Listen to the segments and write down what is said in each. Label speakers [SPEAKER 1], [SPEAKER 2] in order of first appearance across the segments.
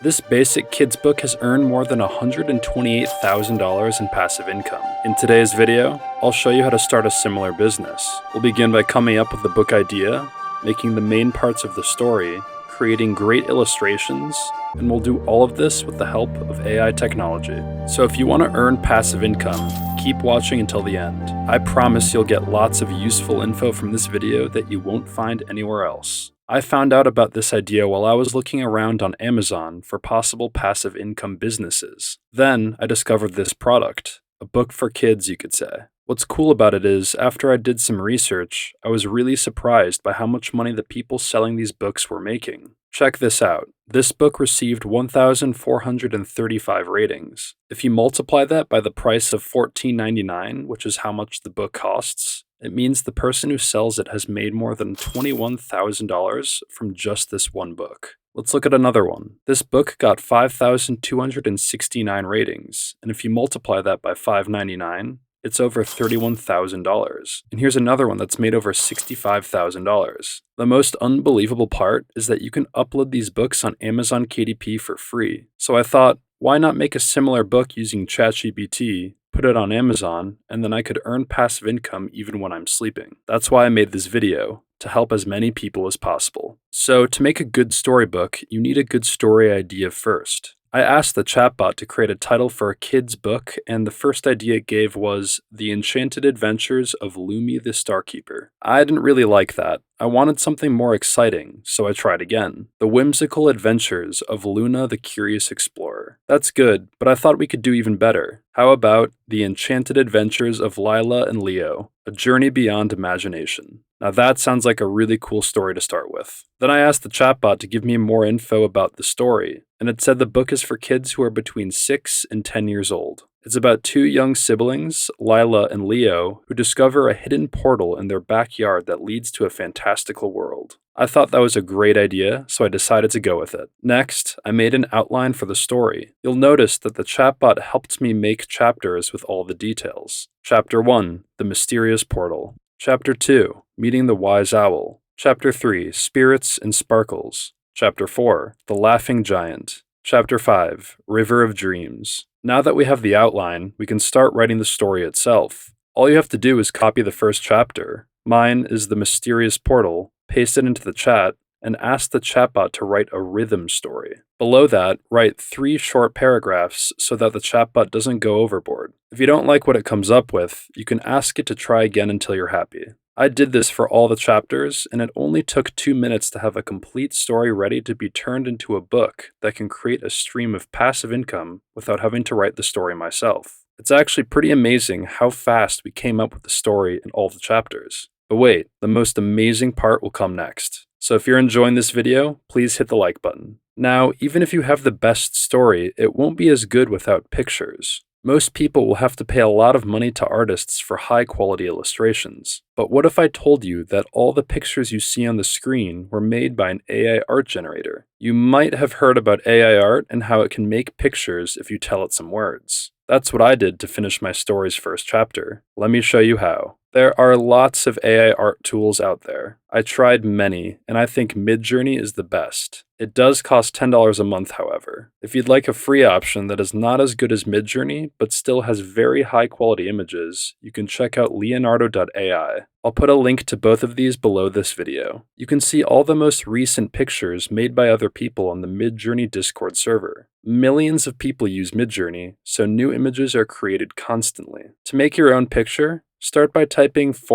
[SPEAKER 1] This basic kids book has earned more than $128,000 in passive income. In today's video, I'll show you how to start a similar business. We'll begin by coming up with the book idea, making the main parts of the story, creating great illustrations, and we'll do all of this with the help of AI technology. So if you want to earn passive income, keep watching until the end. I promise you'll get lots of useful info from this video that you won't find anywhere else. I found out about this idea while I was looking around on Amazon for possible passive income businesses. Then I discovered this product, a book for kids, you could say. What's cool about it is, after I did some research, I was really surprised by how much money the people selling these books were making. Check this out. This book received 1,435 ratings. If you multiply that by the price of $14.99, which is how much the book costs, it means the person who sells it has made more than $21,000 from just this one book. Let's look at another one. This book got 5,269 ratings, and if you multiply that by $5.99, it's over $31,000. And here's another one that's made over $65,000. The most unbelievable part is that you can upload these books on Amazon KDP for free. So I thought, why not make a similar book using ChatGPT, put it on Amazon, and then I could earn passive income even when I'm sleeping. That's why I made this video, to help as many people as possible. So to make a good storybook, you need a good story idea first. I asked the chatbot to create a title for a kid's book, and the first idea it gave was The Enchanted Adventures of Lumi the Starkeeper. I didn't really like that. I wanted something more exciting, so I tried again. The Whimsical Adventures of Luna the Curious Explorer. That's good, but I thought we could do even better. How about The Enchanted Adventures of Lila and Leo, A Journey Beyond Imagination? Now that sounds like a really cool story to start with. Then I asked the chatbot to give me more info about the story, and it said the book is for kids who are between 6 and 10 years old. It's about two young siblings, Lila and Leo, who discover a hidden portal in their backyard that leads to a fantastical world. I thought that was a great idea, so I decided to go with it. Next, I made an outline for the story. You'll notice that the chatbot helped me make chapters with all the details. Chapter 1, The Mysterious Portal. Chapter 2, Meeting the Wise Owl. Chapter 3, Spirits and Sparkles. Chapter 4, The Laughing Giant. Chapter 5, River of Dreams. Now that we have the outline, we can start writing the story itself. All you have to do is copy the first chapter. Mine is The Mysterious Portal, paste it into the chat, and ask the chatbot to write a rhythm story. Below that, write 3 short paragraphs so that the chatbot doesn't go overboard. If you don't like what it comes up with, you can ask it to try again until you're happy. I did this for all the chapters, and it only took 2 minutes to have a complete story ready to be turned into a book that can create a stream of passive income without having to write the story myself. It's actually pretty amazing how fast we came up with the story in all the chapters. But wait, the most amazing part will come next. So if you're enjoying this video, please hit the like button. Now, even if you have the best story, it won't be as good without pictures. Most people will have to pay a lot of money to artists for high-quality illustrations. But what if I told you that all the pictures you see on the screen were made by an AI art generator? You might have heard about AI art and how it can make pictures if you tell it some words. That's what I did to finish my story's first chapter. Let me show you how. There are lots of AI art tools out there. I tried many, and I think Midjourney is the best. It does cost $10 a month, however. If you'd like a free option that is not as good as Midjourney, but still has very high-quality images, you can check out Leonardo.ai. I'll put a link to both of these below this video. You can see all the most recent pictures made by other people on the Midjourney Discord server. Millions of people use Midjourney, so new images are created constantly. To make your own picture, start by typing /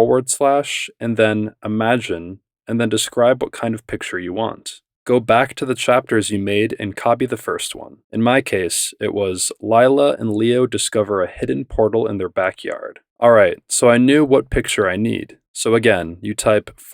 [SPEAKER 1] and then imagine, and then describe what kind of picture you want. Go back to the chapters you made and copy the first one. In my case, it was Lila and Leo discover a hidden portal in their backyard. Alright, so I knew what picture I need. So again, you type /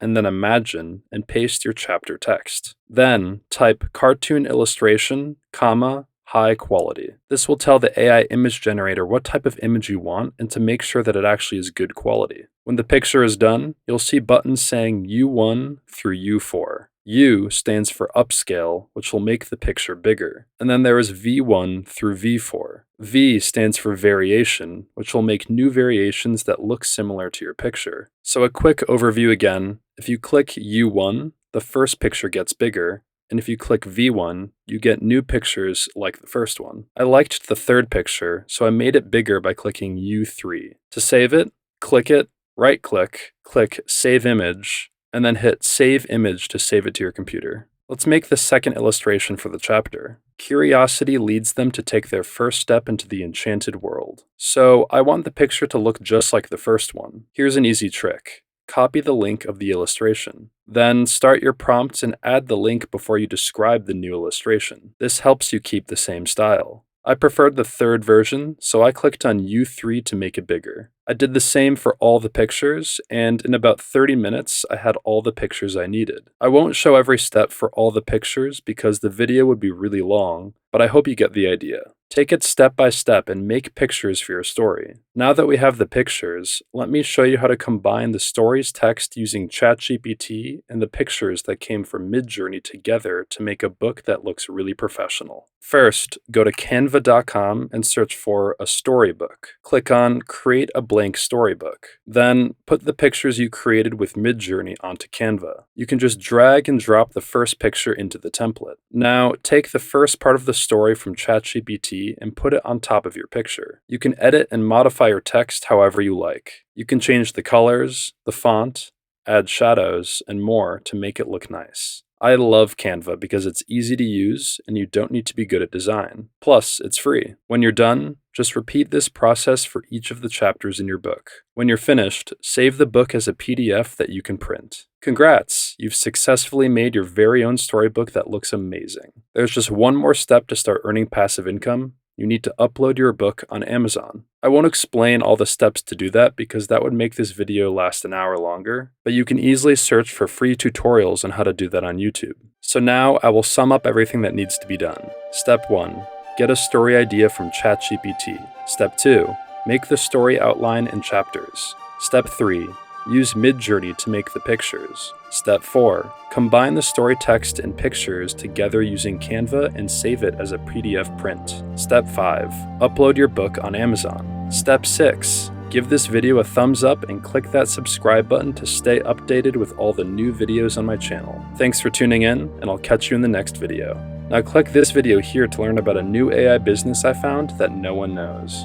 [SPEAKER 1] and then imagine and paste your chapter text. Then type cartoon illustration, comma, high quality. This will tell the AI image generator what type of image you want and to make sure that it actually is good quality. When the picture is done, you'll see buttons saying U1 through U4. U stands for upscale, which will make the picture bigger. And then there is V1 through V4. V stands for variation, which will make new variations that look similar to your picture. So a quick overview again. If you click U1, the first picture gets bigger, and if you click V1, you get new pictures like the first one. I liked the third picture, so I made it bigger by clicking U3. To save it, click it, right-click, click Save Image, and then hit Save Image to save it to your computer. Let's make the second illustration for the chapter. Curiosity leads them to take their first step into the enchanted world. So I want the picture to look just like the first one. Here's an easy trick. Copy the link of the illustration. Then start your prompts and add the link before you describe the new illustration. This helps you keep the same style. I preferred the third version, so I clicked on U3 to make it bigger. I did the same for all the pictures, and in about 30 minutes, I had all the pictures I needed. I won't show every step for all the pictures because the video would be really long, but I hope you get the idea. Take it step by step and make pictures for your story. Now that we have the pictures, let me show you how to combine the story's text using ChatGPT and the pictures that came from Midjourney together to make a book that looks really professional. First, go to canva.com and search for a storybook. Click on Create a blank storybook. Then, put the pictures you created with Midjourney onto Canva. You can just drag and drop the first picture into the template. Now, take the first part of the story from ChatGPT and put it on top of your picture. You can edit and modify your text however you like. You can change the colors, the font, add shadows, and more to make it look nice. I love Canva because it's easy to use and you don't need to be good at design. Plus, it's free. When you're done, just repeat this process for each of the chapters in your book. When you're finished, save the book as a PDF that you can print. Congrats! You've successfully made your very own storybook that looks amazing. There's just one more step to start earning passive income. You need to upload your book on Amazon. I won't explain all the steps to do that because that would make this video last an hour longer, but you can easily search for free tutorials on how to do that on YouTube. So now I will sum up everything that needs to be done. Step 1. Get a story idea from ChatGPT. Step 2. Make the story outline in chapters. Step 3. Use Midjourney to make the pictures. Step 4. Combine the story text and pictures together using Canva and save it as a PDF print. Step 5. Upload your book on Amazon. Step 6. Give this video a thumbs up and click that subscribe button to stay updated with all the new videos on my channel. Thanks for tuning in, and I'll catch you in the next video. Now click this video here to learn about a new AI business I found that no one knows.